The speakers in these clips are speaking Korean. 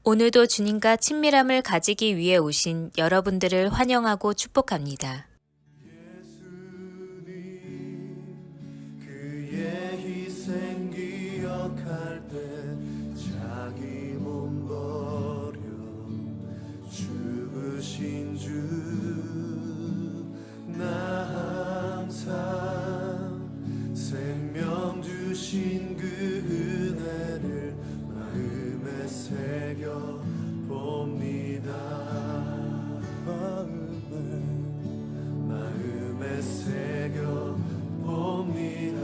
오늘도 주님과 친밀함을 가지기 위해 오신 여러분들을 환영하고 축복합니다. 그의 희생 기억할 때 자기 몸 버려 죽으신 주 나 항상 생명 주신 그 은혜를 마음에 새겨 봅니다. 마음에 새겨 봅니다.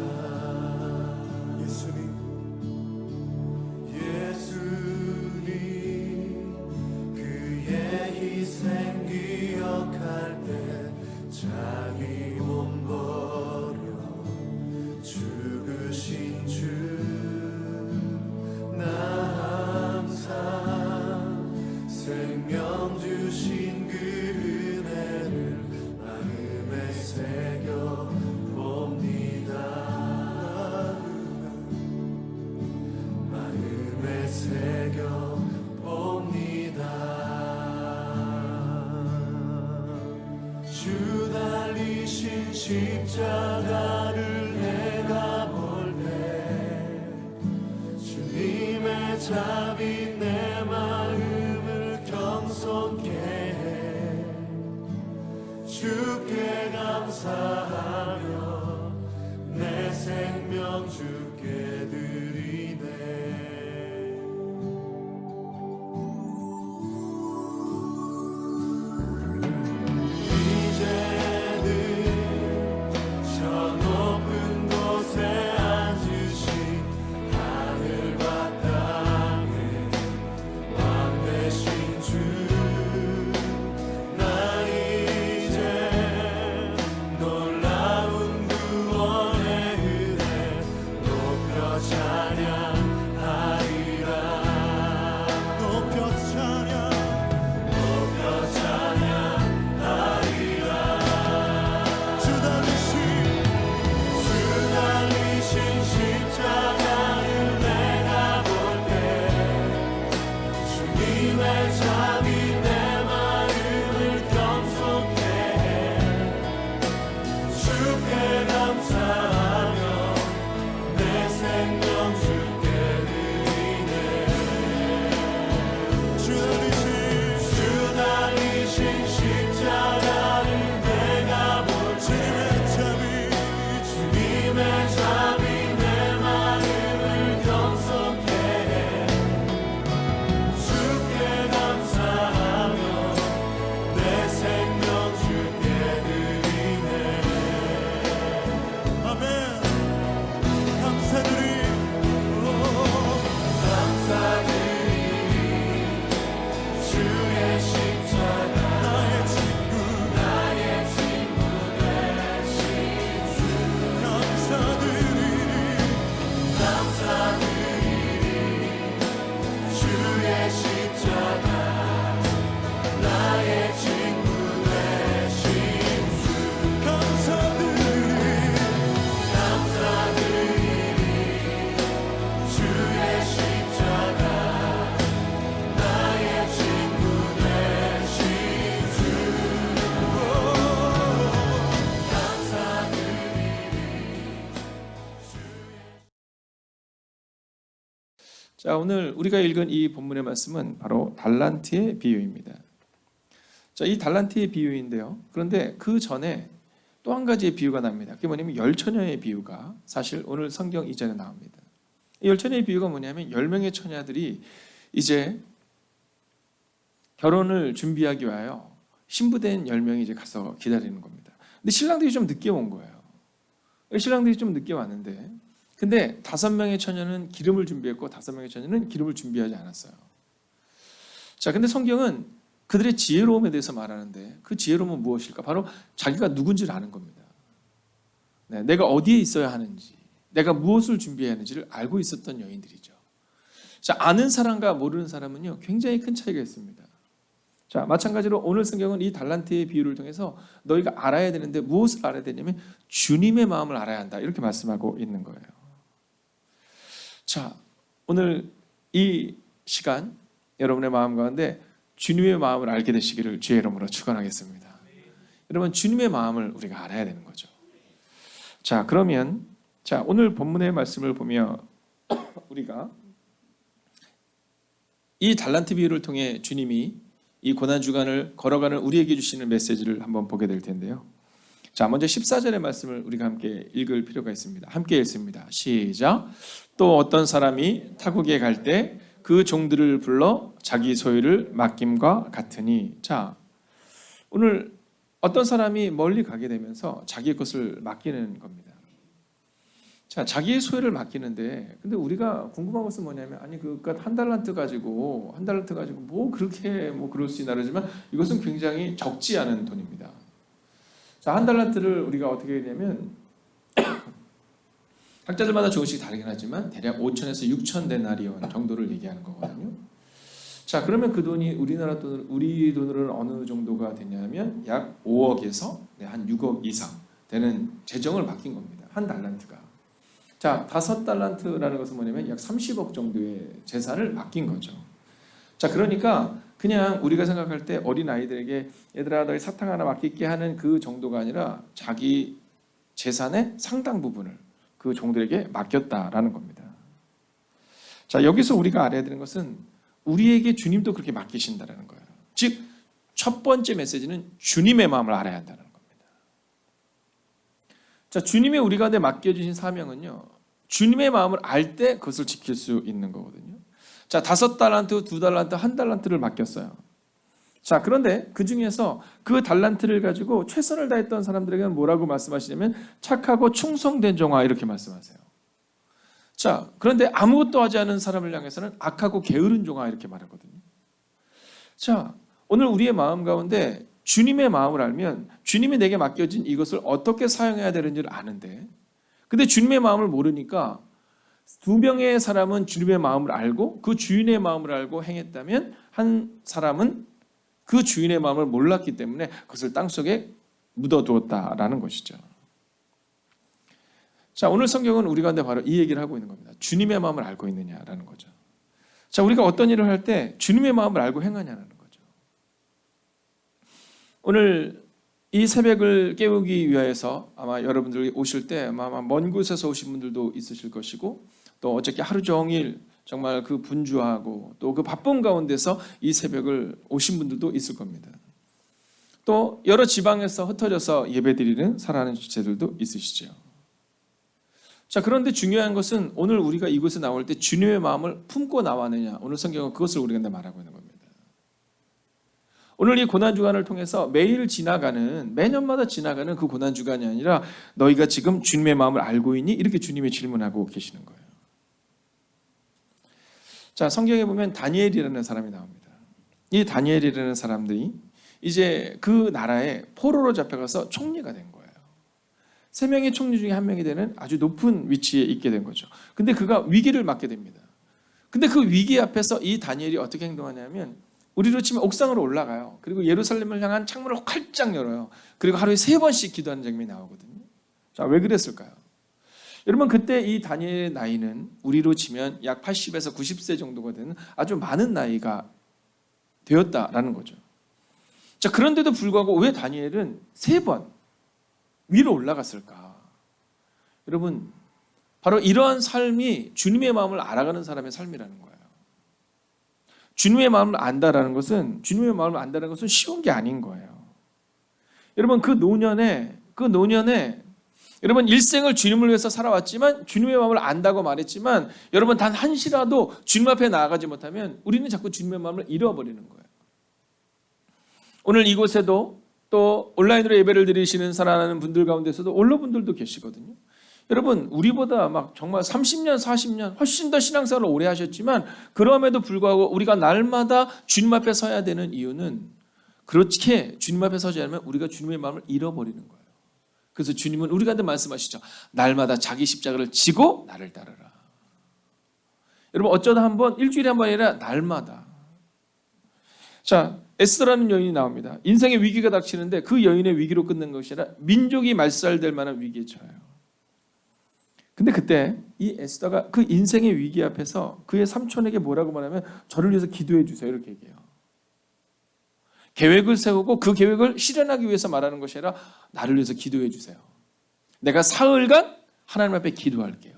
예수님 그의 희생 기억할 때 자기 몸 버려 죽으신 주 나 항상 생명 주신 그 은혜를 마음에 새겨 봅니다. 마음에 새겨 봅니다. 주 달리신 십자가를 내가 볼 때 주님의 자비 내 마음을 겸손케 해 주께 감사하며 내 생명 주께 드리네. 이제는 저 높은 곳에 앉으신 하늘과 땅의 왕 되신 주 나 이제 놀라운 구원의 은혜 높여 찬양하리라. 높여 찬양하리라. 주 달리신 십자가를 내가 볼 때 주님의 자비 내 마음을 겸손케 해 주께 감사하며 내 생명 주께 드리네. 주 달리신 십자가를 내가 볼 때 주님의 자비 내 마음을 겸손케 해 주께 감사하며 내 생명 주께 드리네. 아멘. 감사드리 주의 십자가 나의 친구 되신 주 감사드리리. 주의 십자가 나의 친구 되신 주 감사드리리. 주의 십자가 나의 친구 되신 주 감사드리리. 자, 오늘 우리가 읽은 이 본문의 말씀은 바로 달란트의 비유입니다. 자, 이 달란트의 비유인데요. 그런데 그 전에 또 한 가지의 비유가 납니다. 그게 뭐냐면 열처녀의 비유가 사실 오늘 성경 이전에 나옵니다. 이 열처녀의 비유가 뭐냐면 10명의 처녀들이 이제 결혼을 준비하기 위하여 신부된 10명이 이제 가서 기다리는 겁니다. 근데 신랑들이 좀 늦게 온 거예요. 신랑들이 좀 늦게 왔는데 근데 5명의 처녀는 기름을 준비했고 5명의 처녀는 기름을 준비하지 않았어요. 자, 근데 성경은 그들의 지혜로움에 대해서 말하는데 그 지혜로움은 무엇일까? 바로 자기가 누군지를 아는 겁니다. 네, 내가 어디에 있어야 하는지, 내가 무엇을 준비해야 하는지를 알고 있었던 여인들이죠. 자, 아는 사람과 모르는 사람은요 굉장히 큰 차이가 있습니다. 자, 마찬가지로 오늘 성경은 이 달란트의 비유를 통해서 너희가 알아야 되는데 무엇을 알아야 되냐면 주님의 마음을 알아야 한다, 이렇게 말씀하고 있는 거예요. 자, 오늘 이 시간 여러분의 마음 가운데 주님의 마음을 알게 되시기를 주의 이름으로 축원하겠습니다. 여러분, 주님의 마음을 우리가 알아야 되는 거죠. 자, 그러면 오늘 본문의 말씀을 보며 우리가 이 달란트 비유를 통해 주님이 이 고난 주간을 걸어가는 우리에게 주시는 메시지를 한번 보게 될 텐데요. 자, 먼저 14절의 말씀을 우리가 함께 읽을 필요가 있습니다. 함께 읽습니다. 시작. 또 어떤 사람이 타국에 갈 때 그 종들을 불러 자기 소유를 맡김과 같으니. 자, 오늘 어떤 사람이 멀리 가게 되면서 자기 것을 맡기는 겁니다. 자, 자기의 소유를 맡기는데, 근데 우리가 궁금한 것은 뭐냐면, 아니 그깟 한 달란트 가지고 뭐 그렇게 뭐 그럴 수 있나 그러지만 이것은 굉장히 적지 않은 돈입니다. 자, 한 달란트를 우리가 어떻게 했냐면 각자들마다 조금씩 다르긴 하지만 대략 5천에서 6천 데나리온 정도를 얘기하는 거거든요. 자, 그러면 그 돈이 우리 돈으로는 어느 정도가 되냐면 약 5억에서 한 6억 이상 되는 재정을 맡긴 겁니다. 한 달란트가. 자, 5달란트라는 것은 뭐냐면 약 30억 정도의 재산을 맡긴 거죠. 자, 그러니까 그냥 우리가 생각할 때 어린 아이들에게 얘들아 너희 사탕 하나 맡길게 하는 그 정도가 아니라 자기 재산의 상당 부분을 그 종들에게 맡겼다라는 겁니다. 자, 여기서 우리가 알아야 되는 것은 우리에게 주님도 그렇게 맡기신다라는 거예요. 즉, 첫 번째 메시지는 주님의 마음을 알아야 한다는 겁니다. 자, 주님의 우리 가운데 맡겨주신 사명은요, 주님의 마음을 알 때 그것을 지킬 수 있는 거거든요. 자, 5달란트, 2달란트, 1달란트를 맡겼어요. 자, 그런데 그 중에서 그 달란트를 가지고 최선을 다했던 사람들에게는 뭐라고 말씀하시냐면 착하고 충성된 종아 이렇게 말씀하세요. 자, 그런데 아무것도 하지 않은 사람을 향해서는 악하고 게으른 종아 이렇게 말하거든요. 자, 오늘 우리의 마음 가운데 주님의 마음을 알면 주님이 내게 맡겨진 이것을 어떻게 사용해야 되는지를 아는데, 근데 주님의 마음을 모르니까 2명의 사람은 주님의 마음을 알고 그 주인의 마음을 알고 행했다면 한 사람은 그 주인의 마음을 몰랐기 때문에 그것을 땅속에 묻어두었다라는 것이죠. 자, 오늘 성경은 우리 가운데 바로 이 얘기를 하고 있는 겁니다. 주님의 마음을 알고 있느냐라는 거죠. 자, 우리가 어떤 일을 할 때 주님의 마음을 알고 행하냐는 거죠. 오늘 이 새벽을 깨우기 위해서 아마 여러분들이 오실 때 아마 먼 곳에서 오신 분들도 있으실 것이고, 또 어저께 하루 종일 정말 그 분주하고 또 그 바쁜 가운데서 이 새벽을 오신 분들도 있을 겁니다. 또 여러 지방에서 흩어져서 예배드리는 사랑하는 지체들도 있으시죠. 자, 그런데 중요한 것은 오늘 우리가 이곳에 나올 때 주님의 마음을 품고 나왔느냐, 오늘 성경은 그것을 우리가 말하고 있는 겁니다. 오늘 이 고난주간을 통해서 매년마다 지나가는 그 고난주간이 아니라 너희가 지금 주님의 마음을 알고 있니? 이렇게 주님이 질문하고 계시는 거예요. 자, 성경에 보면 다니엘이라는 사람이 나옵니다. 이 다니엘이라는 사람들이 이제 그 나라에 포로로 잡혀가서 총리가 된 거예요. 3명의 총리 중에 1명이 되는 아주 높은 위치에 있게 된 거죠. 근데 그가 위기를 맞게 됩니다. 근데 그 위기 앞에서 이 다니엘이 어떻게 행동하냐면 우리로 치면 옥상으로 올라가요. 그리고 예루살렘을 향한 창문을 활짝 열어요. 그리고 하루에 3번씩 기도하는 장면이 나오거든요. 자, 왜 그랬을까요? 여러분, 그때 이 다니엘의 나이는 우리로 치면 약 80에서 90세 정도가 되는 아주 많은 나이가 되었다라는 거죠. 자, 그런데도 불구하고 왜 다니엘은 3번 위로 올라갔을까? 여러분, 바로 이러한 삶이 주님의 마음을 알아가는 사람의 삶이라는 거예요. 주님의 마음을 안다는 것은 쉬운 게 아닌 거예요. 여러분, 그 노년에 여러분 일생을 주님을 위해서 살아왔지만 주님의 마음을 안다고 말했지만 여러분 단 한시라도 주님 앞에 나아가지 못하면 우리는 자꾸 주님의 마음을 잃어버리는 거예요. 오늘 이곳에도 또 온라인으로 예배를 드리시는 사랑하는 분들 가운데서도 원로분들도 계시거든요. 여러분, 우리보다 막 정말 30년, 40년 훨씬 더 신앙생활을 오래 하셨지만 그럼에도 불구하고 우리가 날마다 주님 앞에 서야 되는 이유는 그렇게 주님 앞에 서지 않으면 우리가 주님의 마음을 잃어버리는 거예요. 그래서 주님은 우리한테 말씀하시죠. 날마다 자기 십자가를 지고 나를 따르라. 여러분, 어쩌다 한번 일주일에 한 번 아니라 날마다. 자, 에스더라는 여인이 나옵니다. 인생의 위기가 닥치는데 그 여인의 위기로 끝낸 것이 아니라 민족이 말살될 만한 위기에 처해요. 근데 그때 이 에스더가 그 인생의 위기 앞에서 그의 삼촌에게 뭐라고 말하면 저를 위해서 기도해 주세요 이렇게 얘기해요. 계획을 세우고 그 계획을 실현하기 위해서 말하는 것이 아니라 나를 위해서 기도해 주세요. 내가 사흘간 하나님 앞에 기도할게요.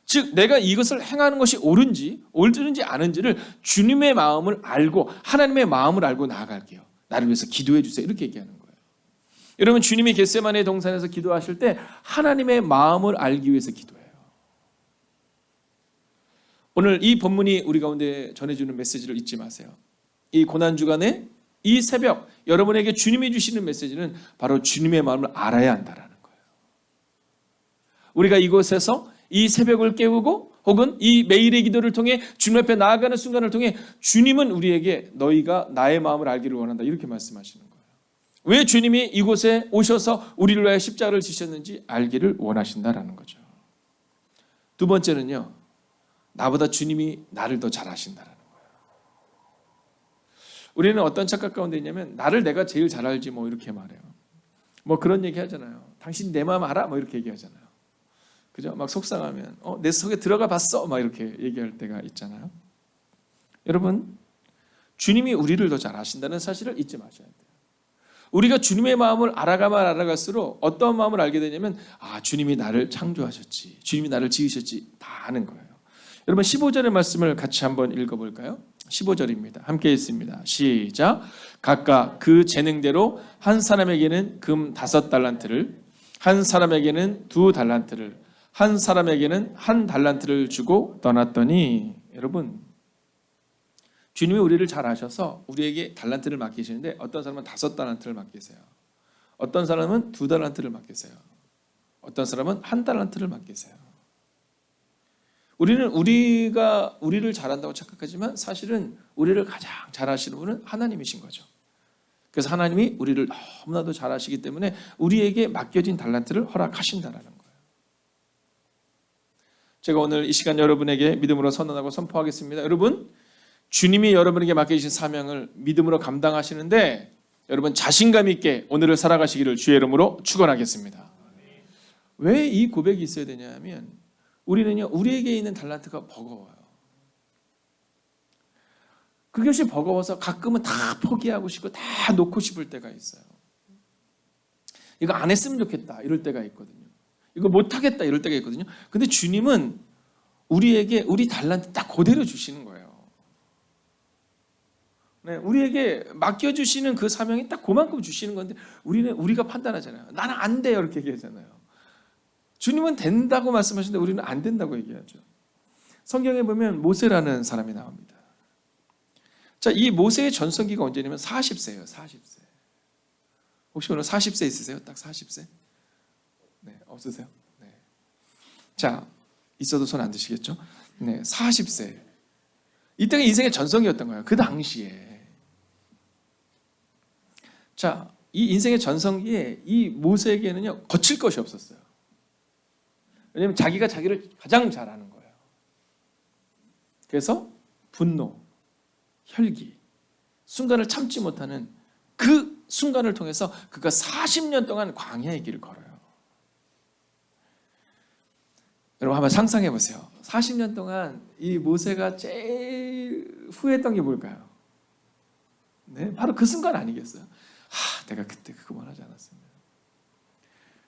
즉 내가 이것을 행하는 것이 옳은지 아닌지를 주님의 마음을 알고 하나님의 마음을 알고 나아갈게요. 나를 위해서 기도해 주세요 이렇게 얘기하는 거예요. 여러분 주님이 겟세마네 동산에서 기도하실 때 하나님의 마음을 알기 위해서 기도해요. 오늘 이 본문이 우리 가운데 전해주는 메시지를 잊지 마세요. 이 고난주간에 이 새벽 여러분에게 주님이 주시는 메시지는 바로 주님의 마음을 알아야 한다라는 거예요. 우리가 이곳에서 이 새벽을 깨우고 혹은 이 매일의 기도를 통해 주님 앞에 나아가는 순간을 통해 주님은 우리에게 너희가 나의 마음을 알기를 원한다 이렇게 말씀하시는 거예요. 왜 주님이 이곳에 오셔서 우리를 위하여 십자가를 지셨는지 알기를 원하신다라는 거죠. 두 번째는요. 나보다 주님이 나를 더 잘 아신다라는 거예요. 우리는 어떤 착각 가운데 있냐면 나를 내가 제일 잘 알지 뭐 이렇게 말해요. 뭐 그런 얘기 하잖아요. 당신 내 마음 알아? 뭐 이렇게 얘기하잖아요. 그죠? 막 속상하면 내 속에 들어가 봤어? 막 이렇게 얘기할 때가 있잖아요. 여러분 주님이 우리를 더 잘 아신다는 사실을 잊지 마셔야 돼요. 우리가 주님의 마음을 알아가면 알아갈수록 어떤 마음을 알게 되냐면 주님이 나를 창조하셨지 주님이 나를 지으셨지 다 아는 거예요. 여러분 15절의 말씀을 같이 한번 읽어볼까요? 15절입니다. 함께 읽습니다. 시작. 각각 그 재능대로 한 사람에게는 금 5달란트를 한 사람에게는 2달란트를 한 사람에게는 1달란트를 주고 떠났더니 여러분 주님이 우리를 잘 아셔서 우리에게 달란트를 맡기시는데 어떤 사람은 5달란트를 맡기세요. 어떤 사람은 2달란트를 맡기세요. 어떤 사람은 1달란트를 맡기세요. 우리는 우리가 우리를 잘한다고 착각하지만 사실은 우리를 가장 잘 아시는 분은 하나님이신 거죠. 그래서 하나님이 우리를 너무나도 잘 아시기 때문에 우리에게 맡겨진 달란트를 허락하신다라는 거예요. 제가 오늘 이 시간 여러분에게 믿음으로 선언하고 선포하겠습니다. 여러분 주님이 여러분에게 맡겨주신 사명을 믿음으로 감당하시는데 여러분 자신감 있게 오늘을 살아가시기를 주의 이름으로 축원하겠습니다. 왜 이 고백이 있어야 되냐면 우리는요 우리에게 있는 달란트가 버거워요. 그것이 버거워서 가끔은 다 포기하고 싶고 다 놓고 싶을 때가 있어요. 이거 안 했으면 좋겠다 이럴 때가 있거든요. 이거 못하겠다 이럴 때가 있거든요. 근데 주님은 우리에게 우리 달란트 딱 그대로 주시는 거예요. 네, 우리에게 맡겨주시는 그 사명이 딱 그만큼 주시는 건데 우리가 판단하잖아요. 나는 안 돼요 이렇게 얘기하잖아요. 주님은 된다고 말씀하시는데 우리는 안 된다고 얘기하죠. 성경에 보면 모세라는 사람이 나옵니다. 자, 이 모세의 전성기가 언제냐면 40세예요. 40세. 혹시 오늘 40세 있으세요? 딱 40세? 네, 없으세요? 네. 자, 있어도 손 안 드시겠죠? 네, 40세. 이때가 인생의 전성기였던 거예요. 그 당시에. 자, 이 인생의 전성기에 이 모세에게는요 거칠 것이 없었어요. 왜냐하면 자기가 자기를 가장 잘 아는 거예요. 그래서 분노, 혈기, 순간을 참지 못하는 그 순간을 통해서 그가 40년 동안 광야의 길을 걸어요. 여러분 한번 상상해 보세요. 40년 동안 이 모세가 제일 후회했던 게 뭘까요? 네, 바로 그 순간 아니겠어요? 내가 그때 그거만 하지 않았으면,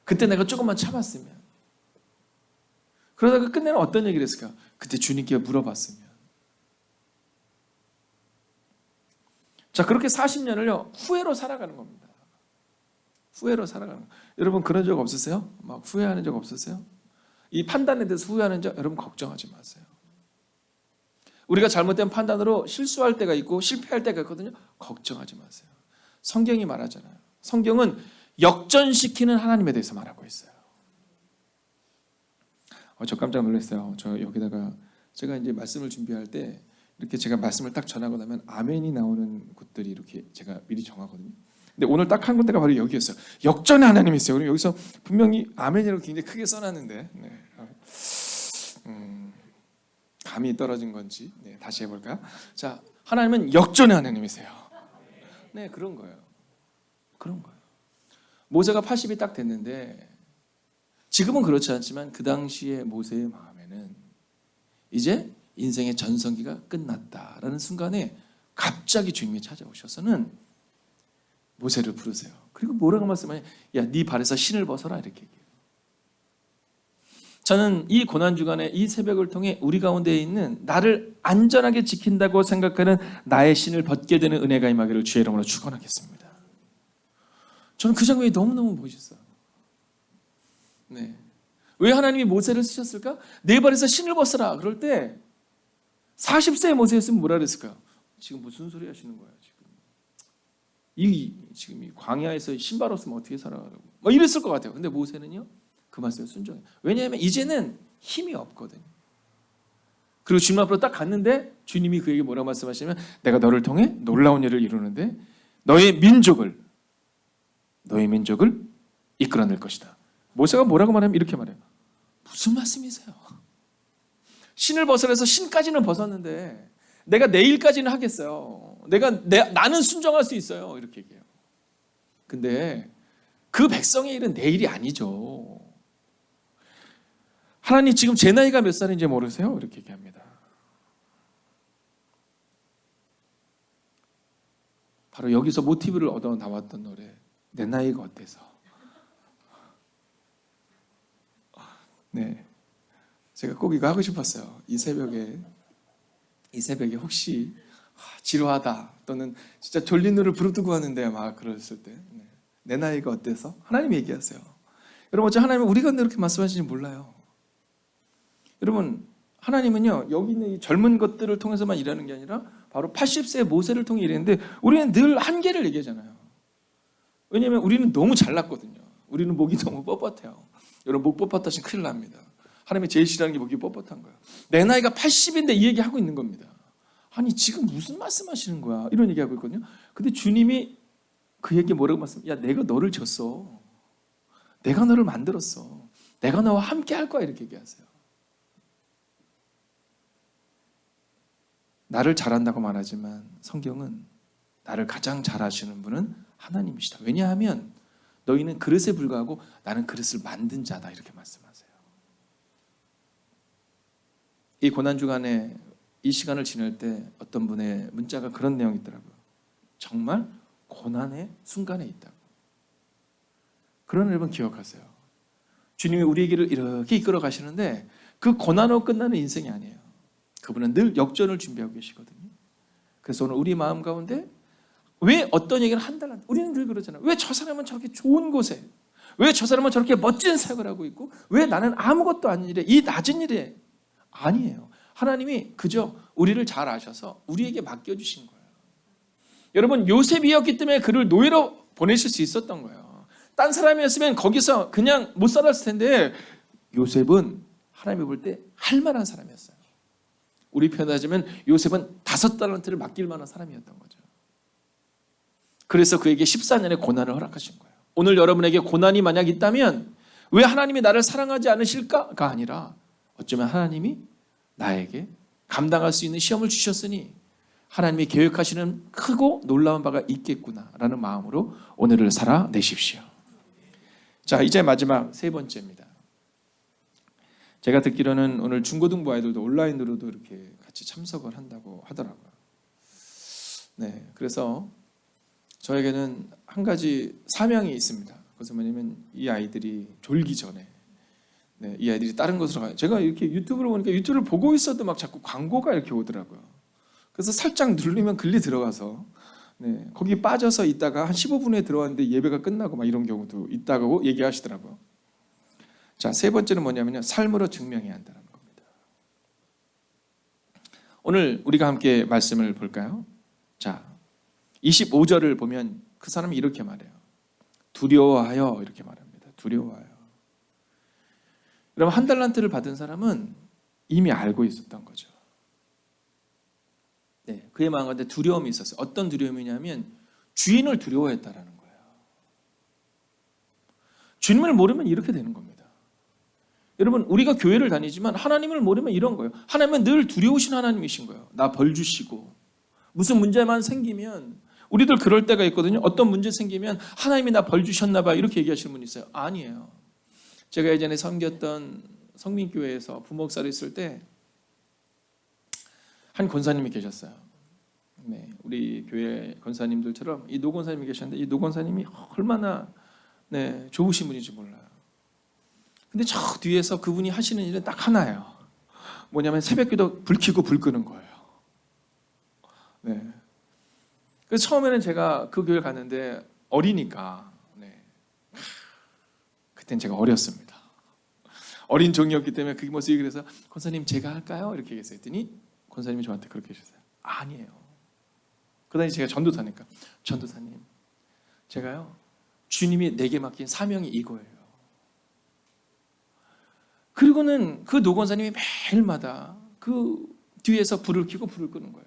그때 내가 조금만 참았으면, 그러다가 끝내는 어떤 얘기를 했을까? 그때 주님께 물어봤으면. 자, 그렇게 40년을요 후회로 살아가는 겁니다. 후회로 살아가는 거예요. 여러분 그런 적 없으세요? 막 후회하는 적 없으세요? 이 판단에 대해서 후회하는 적 여러분 걱정하지 마세요. 우리가 잘못된 판단으로 실수할 때가 있고 실패할 때가 있거든요. 걱정하지 마세요. 성경이 말하잖아요. 성경은 역전시키는 하나님에 대해서 말하고 있어요. 저 깜짝 놀랐어요. 저 여기다가 제가 이제 말씀을 준비할 때 이렇게 제가 말씀을 딱 전하고 나면 아멘이 나오는 곳들이 이렇게 제가 미리 정하거든요. 근데 오늘 딱 한 군데가 바로 여기였어요. 역전의 하나님이 있어요. 그럼 여기서 분명히 아멘이라고 굉장히 크게 써놨는데 감이 떨어진 건지 다시 해볼까요? 자, 하나님은 역전의 하나님이세요. 네, 그런 거예요. 그런 거예요. 모세가 80이 딱 됐는데 지금은 그렇지 않지만 그 당시의 모세의 마음에는 이제 인생의 전성기가 끝났다라는 순간에 갑자기 주님이 찾아오셔서는 모세를 부르세요. 그리고 뭐라고 말씀하냐? 야, 네 발에서 신을 벗어라 이렇게 얘기해요. 저는 이 고난주간에 이 새벽을 통해 우리 가운데 있는 나를 안전하게 지킨다고 생각하는 나의 신을 벗게 되는 은혜가 임하기를 주의 이름으로 축원하겠습니다. 저는 그 장면이 너무너무 멋있어요. 네. 왜 하나님이 모세를 쓰셨을까? 내 발에서 신을 벗어라. 그럴 때 40세의 모세였으면 뭐라 그랬을까요? 지금 무슨 소리 하시는 거야, 지금. 지금 이 광야에서 신발 없으면 어떻게 살아가라고. 뭐 이랬을 것 같아요. 근데 모세는요, 그 말씀에 순종해요. 왜냐하면 이제는 힘이 없거든요. 그리고 주님 앞으로 딱 갔는데 주님이 그에게 뭐라고 말씀하시냐면 내가 너를 통해 놀라운 일을 이루는데 너의 민족을 이끌어낼 것이다. 모세가 뭐라고 말하면 이렇게 말해요. 무슨 말씀이세요? 신을 벗어내서 신까지는 벗었는데 내가 내일까지는 하겠어요. 나는 순종할 수 있어요. 이렇게 얘기해요. 근데 그 백성의 일은 내일이 아니죠. 하나님 지금 제 나이가 몇 살인지 모르세요? 이렇게 얘기합니다. 바로 여기서 모티브를 얻어 나왔던 노래 내 나이가 어때서. 네, 제가 꼭 이거 하고 싶었어요. 이 새벽에 혹시 지루하다 또는 진짜 졸린 노래를 부르뜨고 하는데 막 그랬을 때 내 나이가 어때서? 하나님 얘기하세요. 여러분 어째 하나님은 우리가 이렇게 말씀하시는지 몰라요. 여러분 하나님은요 여기 있는 이 젊은 것들을 통해서만 일하는 게 아니라 바로 80세의 모세를 통해 일했는데 우리는 늘 한계를 얘기하잖아요. 왜냐하면 우리는 너무 잘났거든요. 우리는 목이 너무 뻣뻣해요. 여러분 목 뻣뻣하시면 큰일 납니다. 하나님이 제일 싫어하는 게 목이 뻣뻣한 거예요. 내 나이가 80인데 이 얘기하고 있는 겁니다. 아니 지금 무슨 말씀하시는 거야? 이런 얘기하고 있거든요. 근데 주님이 그 얘기 뭐라고 말씀? 야 내가 너를 줬어. 내가 너를 만들었어. 내가 너와 함께 할 거야 이렇게 얘기하세요. 나를 잘한다고 말하지만 성경은 나를 가장 잘하시는 분은 하나님이시다. 왜냐하면 너희는 그릇에 불과하고 나는 그릇을 만든 자다 이렇게 말씀하세요. 이 고난주간에 이 시간을 지낼 때 어떤 분의 문자가 그런 내용이 있더라고요. 정말 고난의 순간에 있다고. 그런 여러분 기억하세요. 주님이 우리의 길을 이렇게 이끌어 가시는데 그 고난으로 끝나는 인생이 아니에요. 그분은 늘 역전을 준비하고 계시거든요. 그래서 오늘 우리 마음 가운데 왜 어떤 얘기를 한다는 우리는 늘 그러잖아요. 왜 저 사람은 저렇게 좋은 곳에 왜 저 사람은 저렇게 멋진 생활을 하고 있고 왜 나는 아무것도 아닌 일에 이 낮은 일에 아니에요. 하나님이 그저 우리를 잘 아셔서 우리에게 맡겨주신 거예요. 여러분 요셉이었기 때문에 그를 노예로 보내실 수 있었던 거예요. 딴 사람이었으면 거기서 그냥 못 살았을 텐데 요셉은 하나님이 볼 때 할 만한 사람이었어요. 우리 표현하자면 요셉은 5달란트를 맡길 만한 사람이었던 거죠. 그래서 그에게 14년의 고난을 허락하신 거예요. 오늘 여러분에게 고난이 만약 있다면 왜 하나님이 나를 사랑하지 않으실까가 아니라 어쩌면 하나님이 나에게 감당할 수 있는 시험을 주셨으니 하나님이 계획하시는 크고 놀라운 바가 있겠구나라는 마음으로 오늘을 살아내십시오. 자, 이제 마지막 세 번째입니다. 제가 듣기로는 오늘 중고등부 아이들도 온라인으로도 이렇게 같이 참석을 한다고 하더라고요. 네, 그래서 저에게는 한 가지 사명이 있습니다. 그것은 뭐냐면 이 아이들이 졸기 전에 이 아이들이 다른 곳으로 가요. 제가 이렇게 유튜브를 보니까 유튜브를 보고 있어도 막 자꾸 광고가 이렇게 오더라고요. 그래서 살짝 누르면 글리 들어가서 거기 빠져서 있다가 한 15분에 들어왔는데 예배가 끝나고 막 이런 경우도 있다고 얘기하시더라고요. 자, 세 번째는 뭐냐면요. 삶으로 증명해야 한다는 겁니다. 오늘 우리가 함께 말씀을 볼까요? 자, 25절을 보면 그 사람이 이렇게 말해요. 두려워하여 이렇게 말합니다. 두려워하여. 여러분 1달란트를 받은 사람은 이미 알고 있었던 거죠. 네, 그의 마음 가운데 두려움이 있었어요. 어떤 두려움이냐면 주인을 두려워했다라는 거예요. 주님을 모르면 이렇게 되는 겁니다. 여러분 우리가 교회를 다니지만 하나님을 모르면 이런 거예요. 하나님은 늘 두려우신 하나님이신 거예요. 나 벌 주시고 무슨 문제만 생기면 우리들 그럴 때가 있거든요. 어떤 문제 생기면 하나님이 나 벌 주셨나 봐 이렇게 얘기하시는 분이 있어요. 아니에요. 제가 예전에 섬겼던 성민교회에서 부목사로 있을 때 한 권사님이 계셨어요. 네, 우리 교회 권사님들처럼 이 노 권사님이 계셨는데 이 노 권사님이 얼마나 좋으신 분인지 몰라요. 근데 저 뒤에서 그분이 하시는 일은 딱 하나예요. 뭐냐면 새벽기도 불 켜고 불 끄는 거예요. 네. 그래서 처음에는 제가 그 교회 갔는데 어리니까 그땐 제가 어렸습니다. 어린 종이었기 때문에 그 모습이 그래서 권사님 제가 할까요? 이렇게 얘기했더니 권사님이 저한테 그렇게 하셨어요. 아니에요. 그다음에 제가 전도사니까 전도사님 제가요 주님이 내게 맡긴 사명이 이거예요. 그리고는 그 노권사님이 매일마다 그 뒤에서 불을 켜고 불을 끄는 거예요.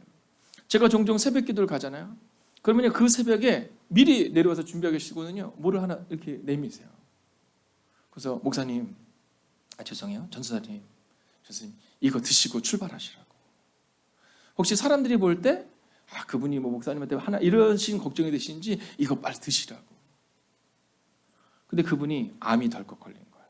제가 종종 새벽 기도를 가잖아요. 그러면 그 새벽에 미리 내려와서 준비하고 계시거든요. 뭐를 하나 이렇게 내미세요. 그래서 목사님, 죄송해요. 전도사님 이거 드시고 출발하시라고. 혹시 사람들이 볼 때 그분이 뭐 목사님한테 하나 이런 식 걱정이 되시는지 이거 빨리 드시라고. 근데 그분이 암이 덜컥 걸린 거예요.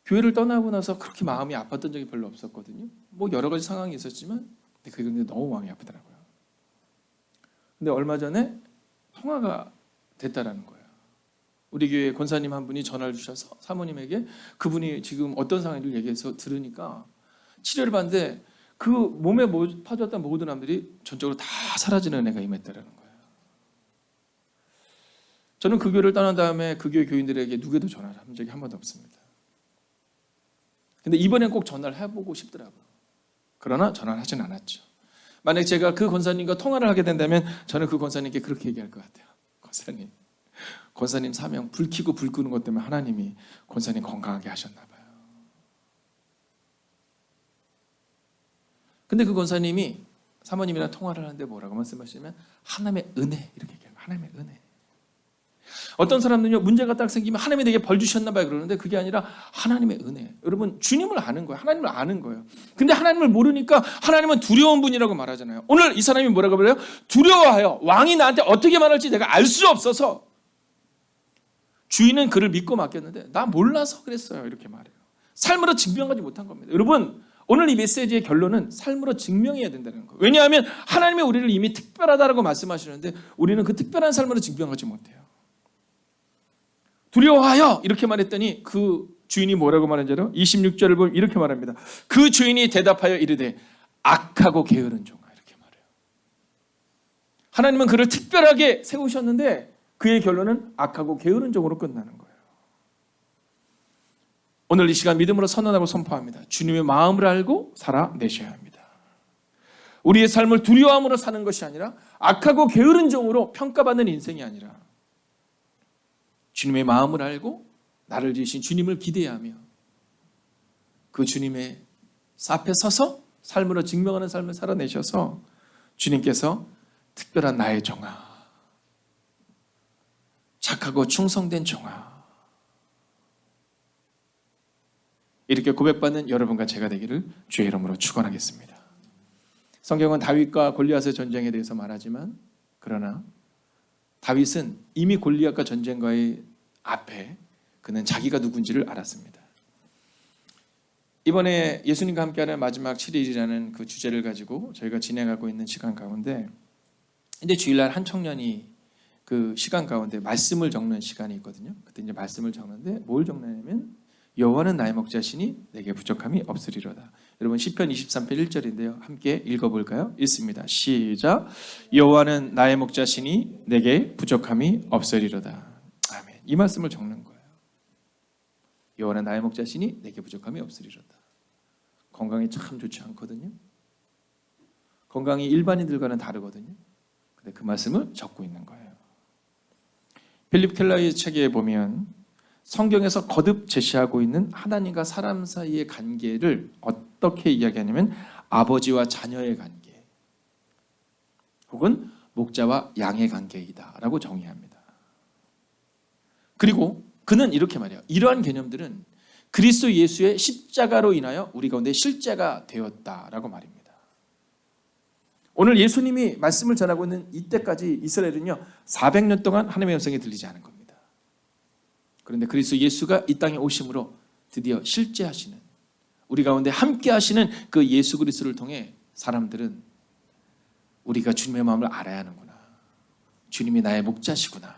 교회를 떠나고 나서 그렇게 마음이 아팠던 적이 별로 없었거든요. 뭐 여러 가지 상황이 있었지만 그게 너무 마음이 아프더라고요. 근데 얼마 전에 통화가 됐다라는 거예요. 우리 교회 권사님 한 분이 전화를 주셔서 사모님에게 그분이 지금 어떤 상황인지 얘기해서 들으니까 치료를 받는데 그 몸에 파졌던 모든 암들이 전적으로 다 사라지는 은혜가 임했다라는 거예요. 저는 그 교회를 떠난 다음에 그 교회 교인들에게 누구에도 전화를 한 적이 한 번도 없습니다. 근데 이번엔 꼭 전화를 해보고 싶더라고요. 그러나 전화를 하진 않았죠. 만약 제가 그 권사님과 통화를 하게 된다면 저는 그 권사님께 그렇게 얘기할 것 같아요. 권사님 사명 불 켜고 불 끄는 것 때문에 하나님이 권사님 건강하게 하셨나 봐요. 근데 그 권사님이 사모님이랑 통화를 하는데 뭐라고 말씀하시냐면 하나님의 은혜 이렇게 얘기해요. 하나님의 은혜. 어떤 사람들은요 문제가 딱 생기면 하나님이 내게 벌 주셨나 봐요 그러는데 그게 아니라 하나님의 은혜. 여러분 주님을 아는 거예요. 하나님을 아는 거예요. 근데 하나님을 모르니까 하나님은 두려운 분이라고 말하잖아요. 오늘 이 사람이 뭐라고 그래요? 두려워하여 왕이 나한테 어떻게 말할지 내가 알 수 없어서 주인은 그를 믿고 맡겼는데 나 몰라서 그랬어요 이렇게 말해요. 삶으로 증명하지 못한 겁니다. 여러분 오늘 이 메시지의 결론은 삶으로 증명해야 된다는 거예요. 왜냐하면 하나님이 우리를 이미 특별하다고 말씀하시는데 우리는 그 특별한 삶으로 증명하지 못해요. 두려워하여 이렇게 말했더니 그 주인이 뭐라고 말한지 알아요? 26절을 보면 이렇게 말합니다. 그 주인이 대답하여 이르되 악하고 게으른 종아 이렇게 말해요. 하나님은 그를 특별하게 세우셨는데 그의 결론은 악하고 게으른 종으로 끝나는 거예요. 오늘 이 시간 믿음으로 선언하고 선포합니다. 주님의 마음을 알고 살아내셔야 합니다. 우리의 삶을 두려워함으로 사는 것이 아니라 악하고 게으른 종으로 평가받는 인생이 아니라 주님의 마음을 알고 나를 지으신 주님을 기대하며 그 주님의 앞에 서서 삶으로 증명하는 삶을 살아내셔서 주님께서 특별한 나의 종아, 착하고 충성된 종아 이렇게 고백받는 여러분과 제가 되기를 주의 이름으로 축원하겠습니다. 성경은 다윗과 골리앗의 전쟁에 대해서 말하지만 그러나 다윗은 이미 골리앗과 전쟁과의 앞에 그는 자기가 누군지를 알았습니다. 이번에 예수님과 함께하는 마지막 7일이라는 그 주제를 가지고 저희가 진행하고 있는 시간 가운데 이제 주일날 한 청년이 그 시간 가운데 말씀을 적는 시간이 있거든요. 그때 이제 말씀을 적는데 뭘 적냐면 여호와는 나의 목자시니 내게 부족함이 없으리로다. 여러분 시편 23편 1절인데요. 함께 읽어볼까요? 읽습니다. 시작. 여호와는 나의 목자시니 내게 부족함이 없으리로다. 아멘. 이 말씀을 적는 거예요. 여호와는 나의 목자시니 내게 부족함이 없으리로다. 건강이 참 좋지 않거든요. 건강이 일반인들과는 다르거든요. 근데 그 말씀을 적고 있는 거예요. 필립 켈러의 책에 보면 성경에서 거듭 제시하고 있는 하나님과 사람 사이의 관계를 어떻게 이야기하냐면 아버지와 자녀의 관계 혹은 목자와 양의 관계이다 라고 정의합니다. 그리고 그는 이렇게 말해요. 이러한 개념들은 그리스도 예수의 십자가로 인하여 우리 가운데 실제가 되었다라고 말입니다. 오늘 예수님이 말씀을 전하고 있는 이때까지 이스라엘은요 400년 동안 하나님의 음성이 들리지 않은 겁니다. 그런데 그리스도 예수가 이 땅에 오심으로 드디어 실제하시는, 우리 가운데 함께 하시는 그 예수 그리스도를 통해 사람들은 우리가 주님의 마음을 알아야 하는구나, 주님이 나의 목자시구나,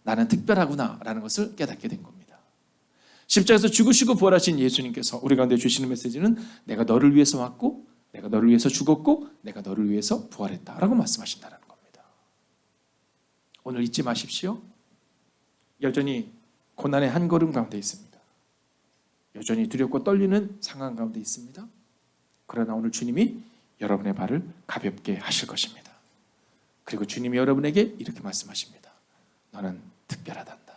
나는 특별하구나 라는 것을 깨닫게 된 겁니다. 십자가에서 죽으시고 부활하신 예수님께서 우리 가운데 주시는 메시지는 내가 너를 위해서 왔고, 내가 너를 위해서 죽었고, 내가 너를 위해서 부활했다라고 말씀하신다는 겁니다. 오늘 잊지 마십시오. 여전히 고난의 한 걸음 가운데 있습니다. 여전히 두렵고 떨리는 상황 가운데 있습니다. 그러나 오늘 주님이 여러분의 발을 가볍게 하실 것입니다. 그리고 주님이 여러분에게 이렇게 말씀하십니다. 너는 특별하단다.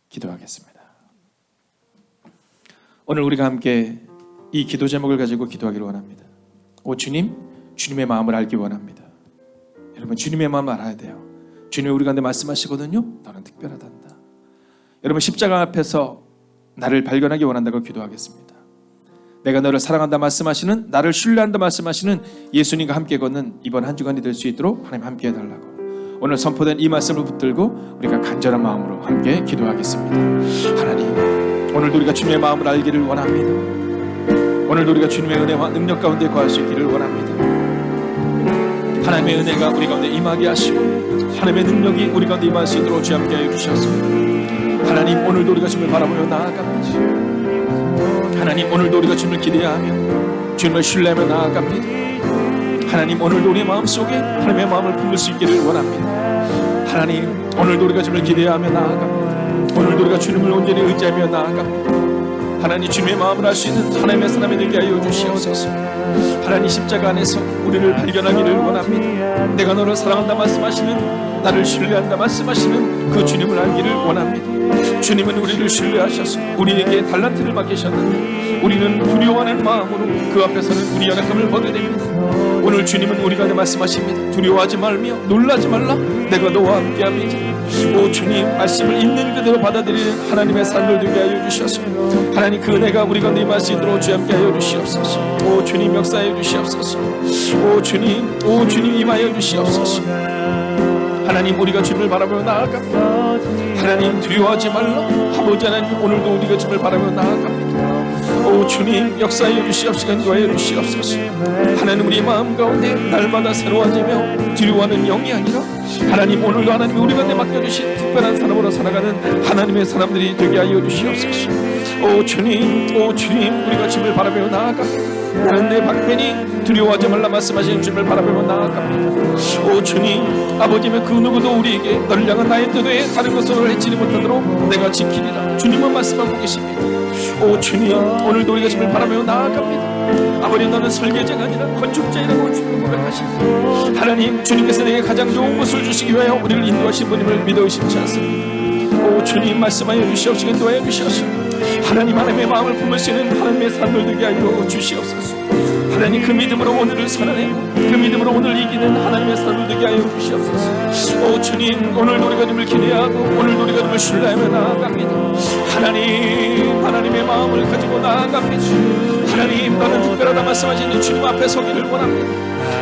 기도하겠습니다. 오늘 우리가 함께 이 기도 제목을 가지고 기도하기를 원합니다. 오 주님, 주님의 마음을 알기 원합니다. 여러분, 주님의 마음을 알아야 돼요. 주님이 우리 가운데 말씀하시거든요. 너는 특별하단다. 여러분, 십자가 앞에서 나를 발견하기 원한다고 기도하겠습니다. 내가 너를 사랑한다 말씀하시는, 나를 신뢰한다 말씀하시는 예수님과 함께 걷는 이번 한 주간이 될 수 있도록 하나님 함께 해달라고 오늘 선포된 이 말씀을 붙들고 우리가 간절한 마음으로 함께 기도하겠습니다. 하나님, 오늘도 우리가 주님의 마음을 알기를 원합니다. 오늘도 우리가 주님의 은혜와 능력 가운데 거할 수 있기를 원합니다. 하나님의 은혜가 우리 가운데 임하게 하시고 하나님의 능력이 우리 가운데 임할 수 있도록 주 함께 하여 주셔서 하나님, 오늘도 우리가 주님을 바라보며 나아갑니다. 하나님, 오늘도 우리가 주님을 기대하며 주님을 신뢰하며 나아갑니다. 하나님, 오늘도 우리의 마음속에 하나님의 마음을 품을 수 있기를 원합니다. 하나님, 오늘도 우리가 주님을 기대하며 나아갑니다. 오늘도 우리가 주님을 온전히 의지하며 나아갑니다. 하나님, 주님의 마음을 알 수 있는 하나님의 사람이 되게 하여 주시옵소서. 하나님, 십자가 안에서 우리를 발견하기를 원합니다. 내가 너를 사랑한다 말씀하시는, 나를 신뢰한다 말씀하시는 그 주님을 알기를 원합니다. 주님은 우리를 신뢰하셔서 우리에게 달란트를 맡기셨는데 우리는 두려워하는 마음으로 그 앞에서는 우리 연약함을 벗어냅니다. 오늘 주님은 우리 가운데 말씀하십니다. 두려워하지 말며 놀라지 말라, 내가 너와 함께함이지. 오 주님, 말씀을 있는 그대로 받아들이는 하나님의 삶을 되게 하여 주셔서 하나님, 그 은혜가 우리 가운데 임할 수 있도록 주 함께 하여 주시옵소서. 오 주님, 역사하여 주시옵소서. 오 주님 임하여 주시옵소서. 하나님, 우리가 주님을 바라보며 나아갑니다. 하나님, 두려워하지 말라. 아버지 하나님, 오늘도 우리가 주님을 바라보며 나아갑니다. 오 주님, 역사하여 주시옵소서. 인도하여 주시옵소서. 하나님, 우리 마음 가운데 날마다 새로워지며 두려워하는 영이 아니라 하나님, 오늘도 하나님이 우리 가운데 맡겨주신 특별한 사람으로 살아가는 하나님의 사람들이 되게 하여 주시옵소서. 오 주님, 우리가 주님을 바라보며 나아갑니다. 나는 내 방편이 두려워하지 말라 말씀하시는 주님을 바라보며 나아갑니다. 오 주님, 아버지면 그 누구도 우리에게 너를 향한 나의 뜻에 다른 것으로 해치지 못하도록 내가 지키리라 주님은 말씀하고 계십니다. 오 주님, 오늘도 우리가 주님을 바라보며 나아갑니다. 아버지, 너는 설계자가 아니라 건축자이라고 주님을 고백하십니다. 하나님, 주님께서 내게 가장 좋은 것을 주시기 위하여 우리를 인도하신 분임을 믿어 의심치 않습니다. 오 주님, 말씀하여 주시옵시고 인도하여 주시옵소서. 하나님, 하나님의 마음을 품을 수 있는 하나님의 삶을 되게 하여 주시옵소서. 하나님, 그 믿음으로 오늘을 살아내고 그 믿음으로 오늘 이기는 하나님의 삶을 되게 하여 주시옵소서. 오 주님, 오늘도 우리가 주님을 기대하고 오늘도 우리가 주님을 신뢰하며 나아갑니다. 하나님, 하나님의 마음을 가지고 나아갑니다. 하나님, 너는 특별하다 말씀하시는 주님 앞에 서기를 원합니다.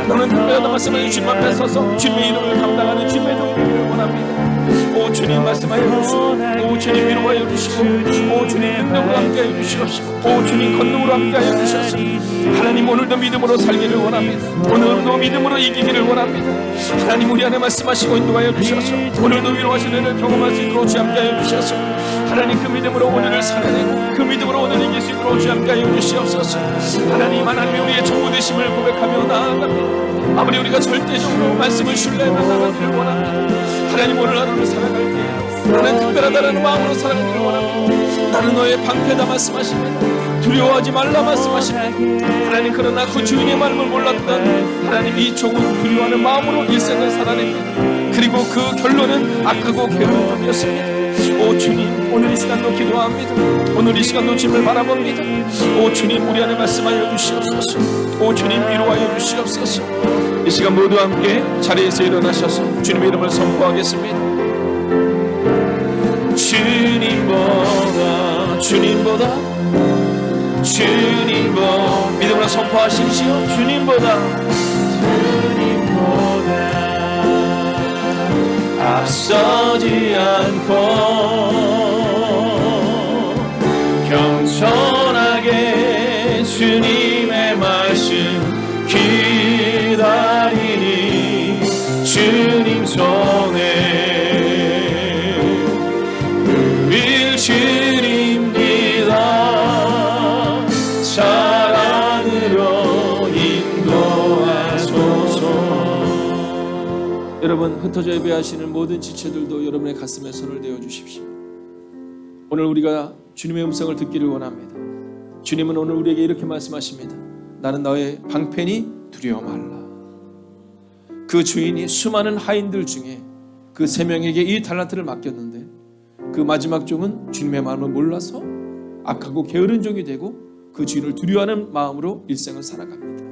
너는 특별하다 말씀하시는 주님 앞에 서서 주님의 이름을 감당하는 주님의 종이 되기를 원합니다. 오 주님, 말씀하여 주시고 오 주님, 위로하여 주시고 오 주님, 능력으로 함께하여 주시옵시고 오 주님, 권능으로 함께하여 주셔서 하나님, 오늘도 믿음으로 살기를 원합니다. 오늘도 믿음으로 이기기를 원합니다. 하나님, 우리 안에 말씀하시고 인도하여 주셔서 오늘도 위로하시는 은혜를 경험할 수 있도록 주 함께하여 주셔서 하나님, 그 믿음으로 오늘을 살아내고 그 믿음으로 오늘 이길 수 있도록 주 함께하여 주시옵소서. 하나님, 하나님이 우리의 전부 되심을 고백하며 나아갑니다. 아버지, 우리가 절대적으로 말씀을 신뢰하며 나아가기를 원합니다. 하나님, 오늘 하루를 살아갈 때 나는 특별하다는 마음으로 살아가기를 원합니다. 나는 너의 방패다 말씀하십니다. 두려워하지 말라 말씀하십니다. 하나님, 그러나 그 주인의 말씀을 몰랐던 하나님, 이 종은 두려워하는 마음으로 일생을 살아냅니다. 그리고 그 결론은 악하고 괴로운 점이었습니다. 오 주님, 오늘 이 시간도 기도합니다. 오늘 이 시간도 주님을 바라봅니다. 오 주님, 우리 안에 말씀하여 주시옵소서. 오 주님, 위로하여 주시옵소서. 이 시간 모두 함께 자리에서 일어나셔서 주님의 이름을 선포하겠습니다. 주님보다 믿음으로 선포하십시오. 주님보다 앞서지 않고 여러분 흩어져 예배하시는 모든 지체들도 여러분의 가슴에 손을 대어 주십시오. 오늘 우리가 주님의 음성을 듣기를 원합니다. 주님은 오늘 우리에게 이렇게 말씀하십니다. 나는 너의 방패니 두려워 말라. 그 주인이 수많은 하인들 중에 그 3명에게 이 달란트를 맡겼는데 그 마지막 종은 주님의 마음을 몰라서 악하고 게으른 종이 되고 그 주인을 두려워하는 마음으로 일생을 살아갑니다.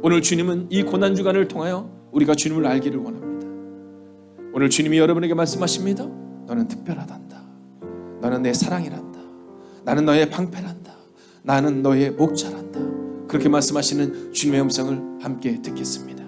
오늘 주님은 이 고난주간을 통하여 우리가 주님을 알기를 원합니다. 오늘 주님이 여러분에게 말씀하십니다. 너는 특별하단다. 너는 내 사랑이란다. 나는 너의 방패란다. 나는 너의 목자란다. 그렇게 말씀하시는 주님의 음성을 함께 듣겠습니다.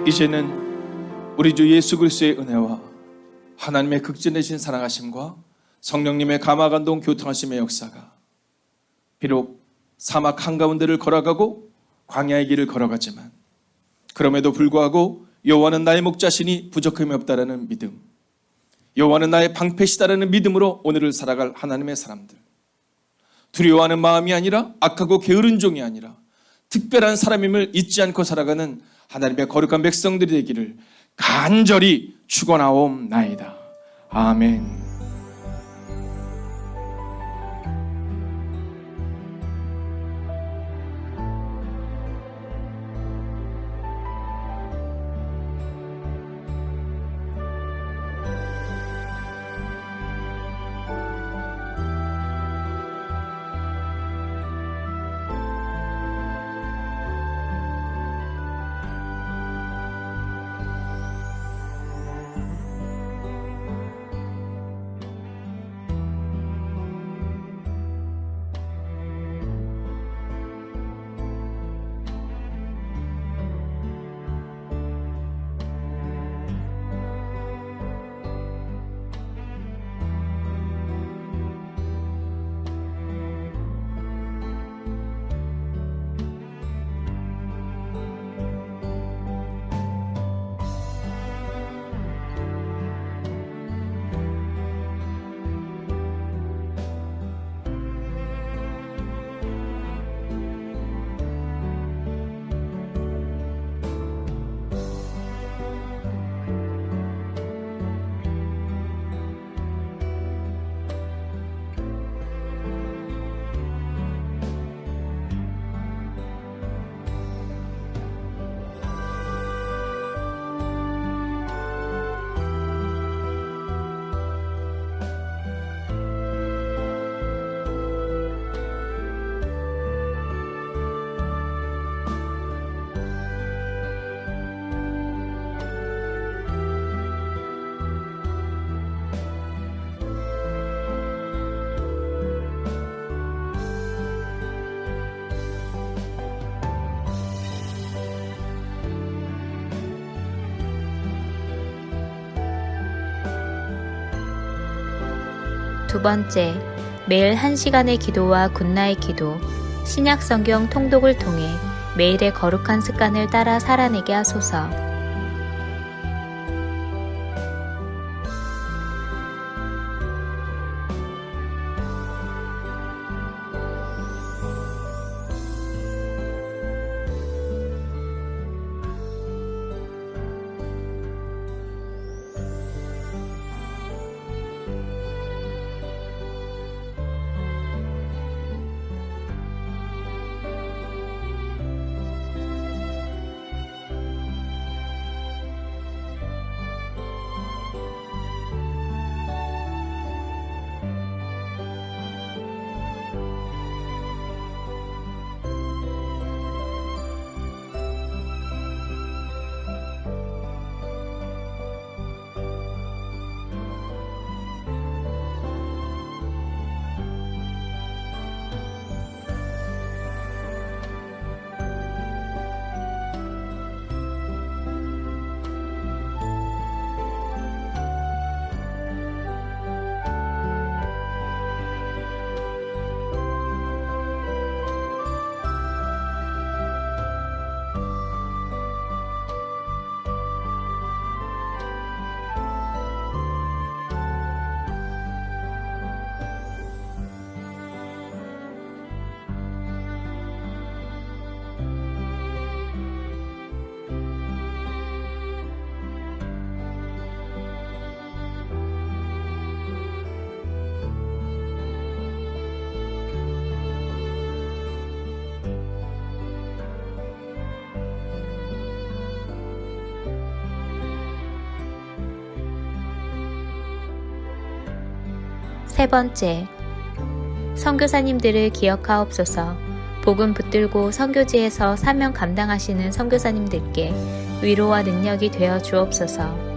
이제는 우리 주 예수 그리스도의 은혜와 하나님의 극진하신 사랑하심과 성령님의 감화감동 교통하심의 역사가 비록 사막 한가운데를 걸어가고 광야의 길을 걸어가지만 그럼에도 불구하고 여호와는 나의 목자시니 부족함이 없다라는 믿음, 여호와는 나의 방패시다라는 믿음으로 오늘을 살아갈 하나님의 사람들, 두려워하는 마음이 아니라 악하고 게으른 종이 아니라 특별한 사람임을 잊지 않고 살아가는 하나님의 거룩한 백성들이 되기를 간절히 축원하옵나이다. 아멘. 두 번째, 매일 1시간의 기도와 굿나잇 기도, 신약 성경 통독을 통해 매일의 거룩한 습관을 따라 살아내게 하소서. 세 번째, 선교사님들을 기억하옵소서. 복음 붙들고 선교지에서 사명 감당하시는 선교사님들께 위로와 능력이 되어 주옵소서.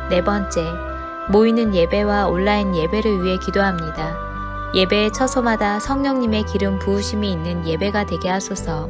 네 번째, 모이는 예배와 온라인 예배를 위해 기도합니다. 예배의 처소마다 성령님의 기름 부으심이 있는 예배가 되게 하소서.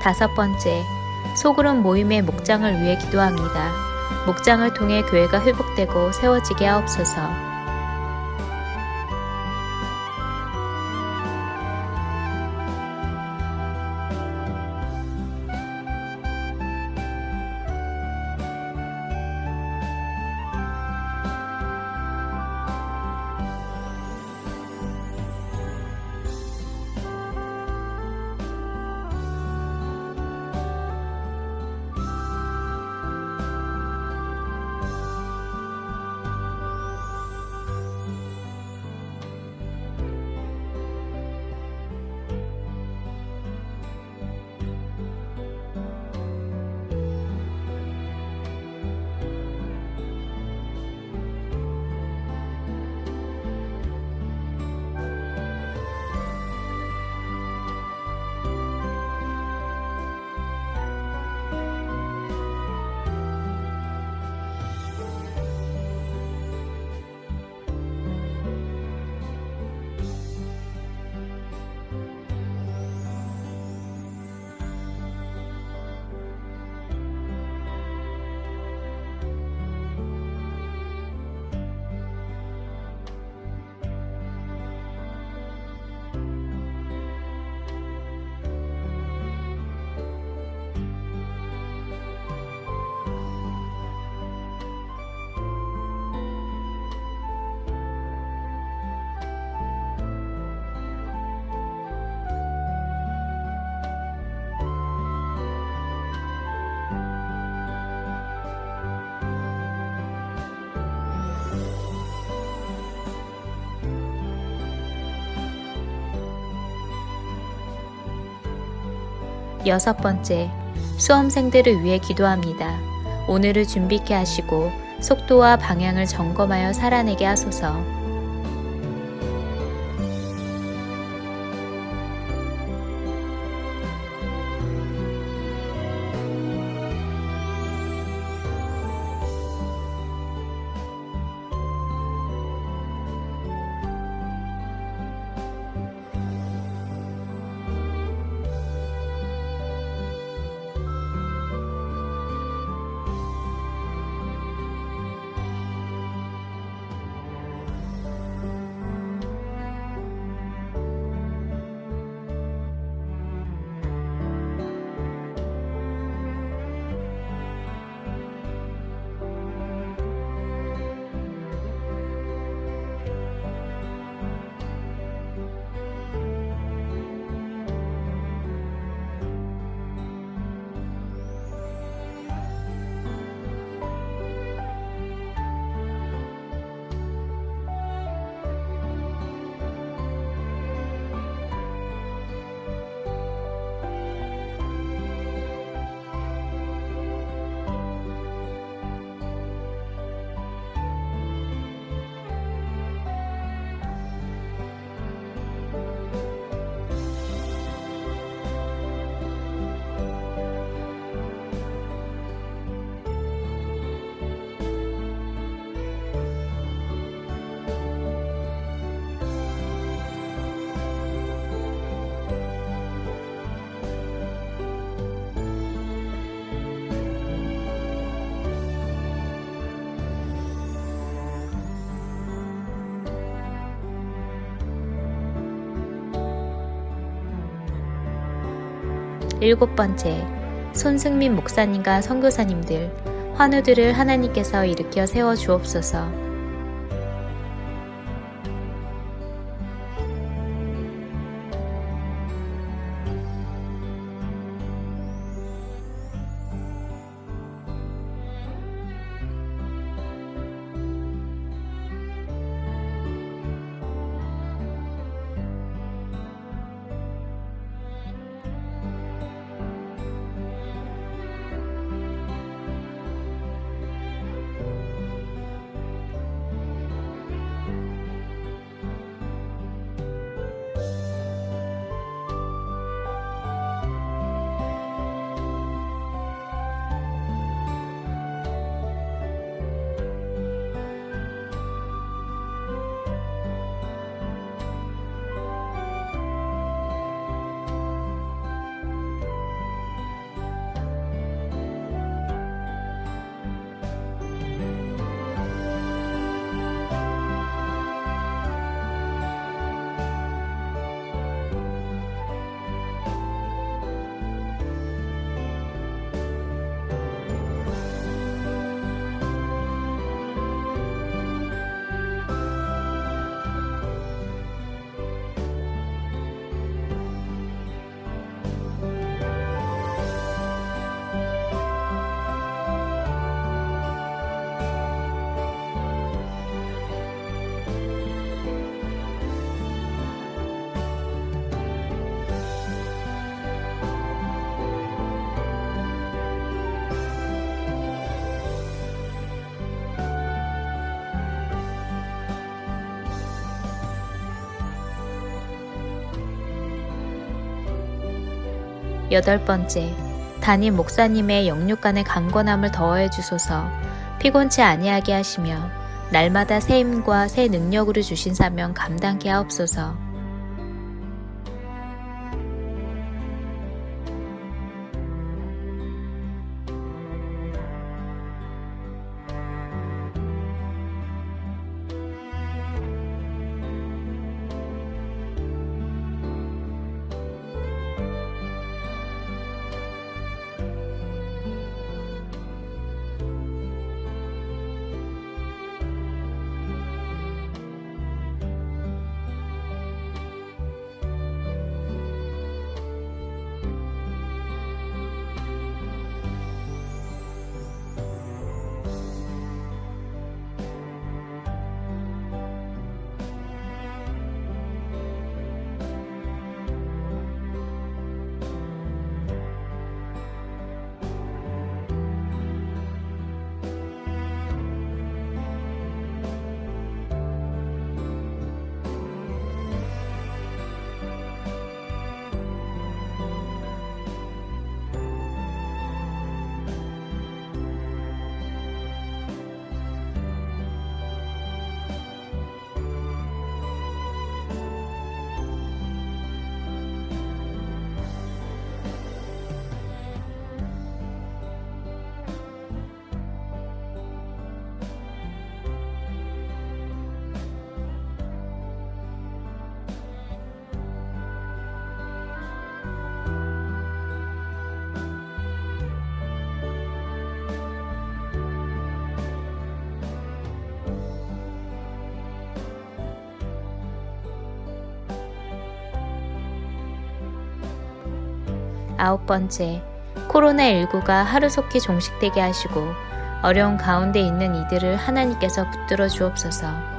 다섯 번째, 소그룹 모임의 목장을 위해 기도합니다. 목장을 통해 교회가 회복되고 세워지게 하옵소서. 6번째, 수험생들을 위해 기도합니다. 오늘을 준비케 하시고 속도와 방향을 점검하여 살아내게 하소서. 일곱 번째, 손승민 목사님과 선교사님들, 환우들을 하나님께서 일으켜 세워 주옵소서. 여덟 번째, 담임 목사님의 영육간의 강건함을 더하여 주소서. 피곤치 아니하게 하시며 날마다 새 힘과 새 능력으로 주신 사명 감당케 하옵소서. 9번째, 코로나19가 하루속히 종식되게 하시고 어려운 가운데 있는 이들을 하나님께서 붙들어 주옵소서.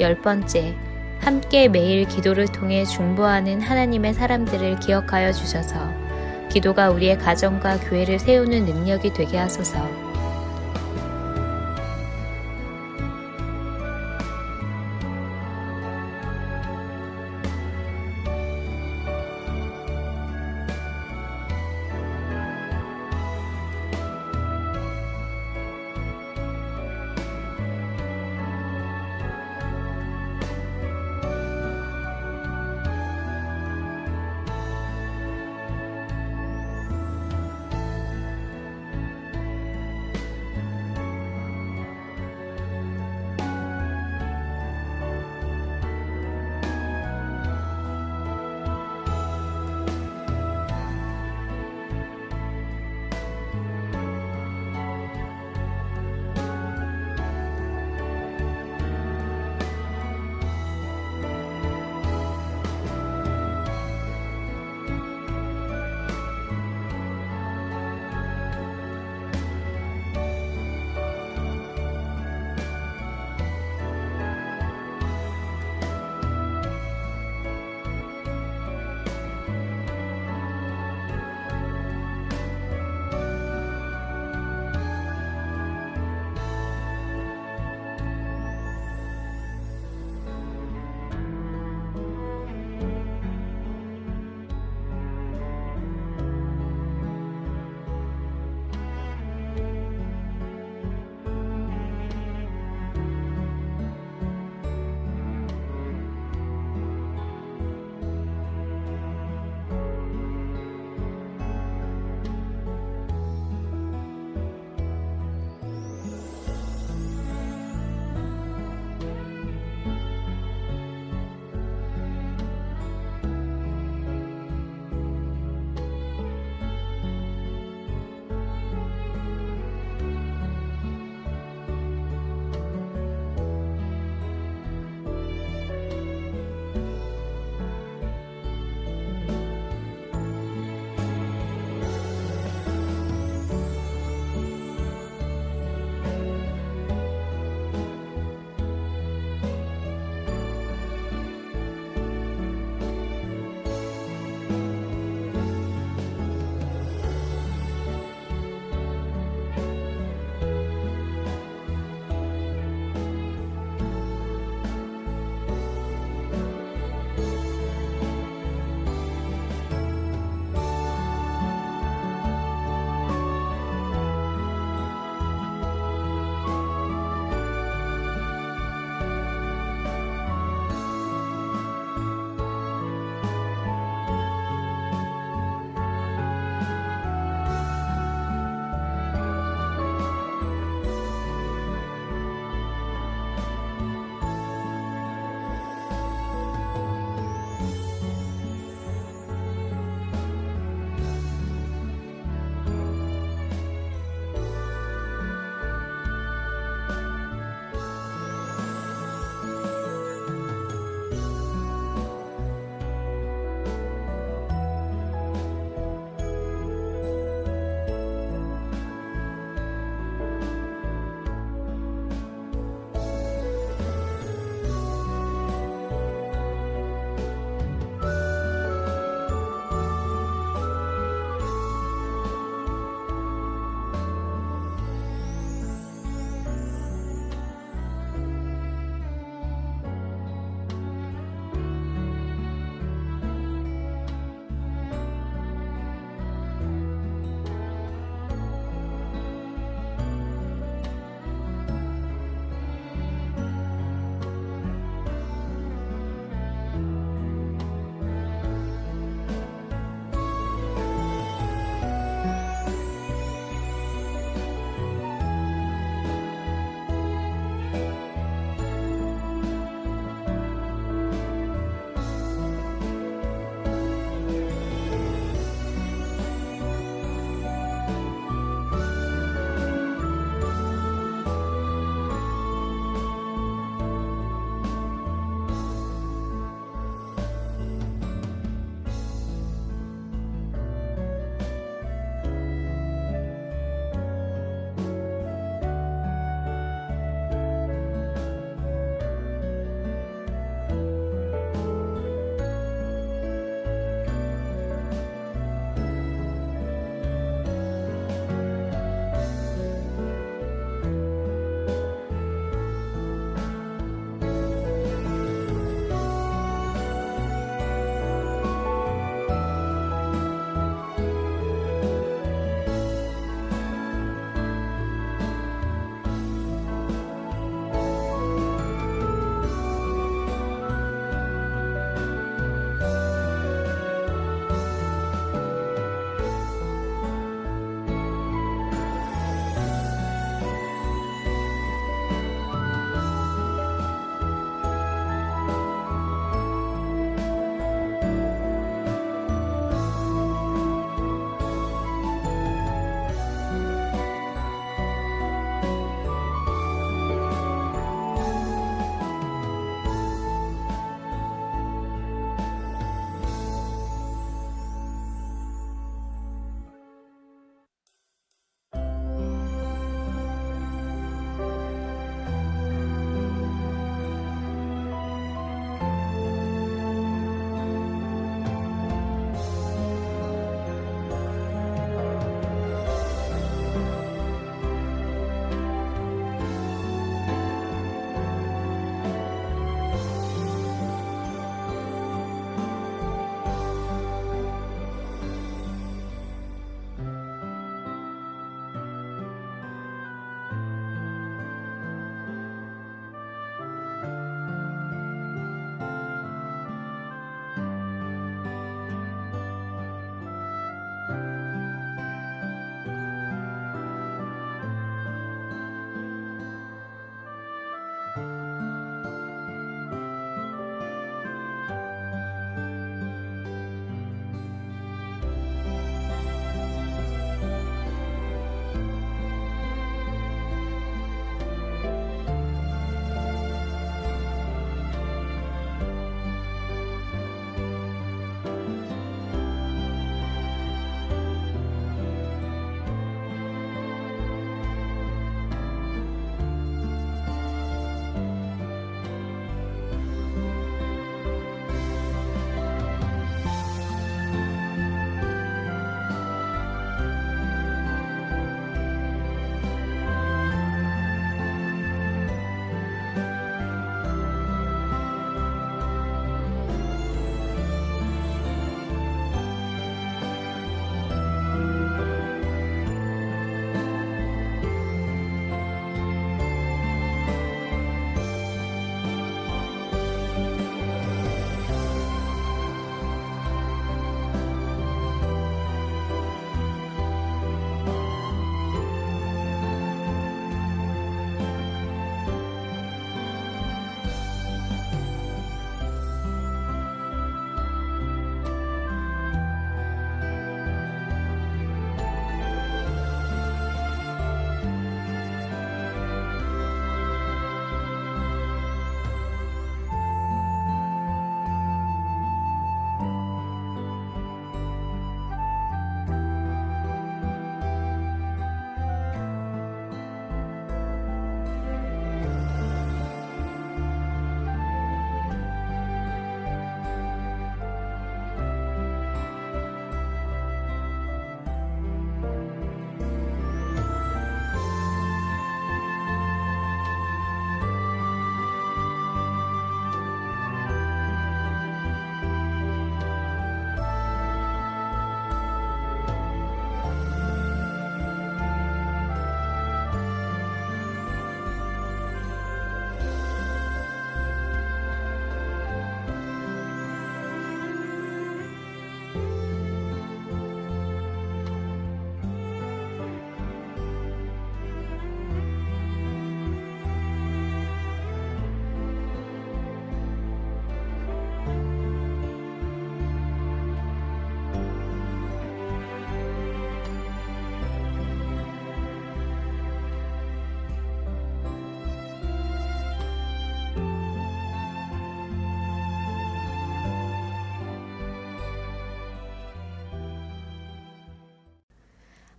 열 번째, 함께 매일 기도를 통해 중보하는 하나님의 사람들을 기억하여 주셔서 기도가 우리의 가정과 교회를 세우는 능력이 되게 하소서.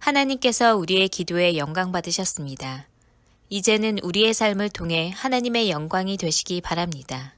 하나님께서 우리의 기도에 영광 받으셨습니다. 이제는 우리의 삶을 통해 하나님의 영광이 되시기 바랍니다.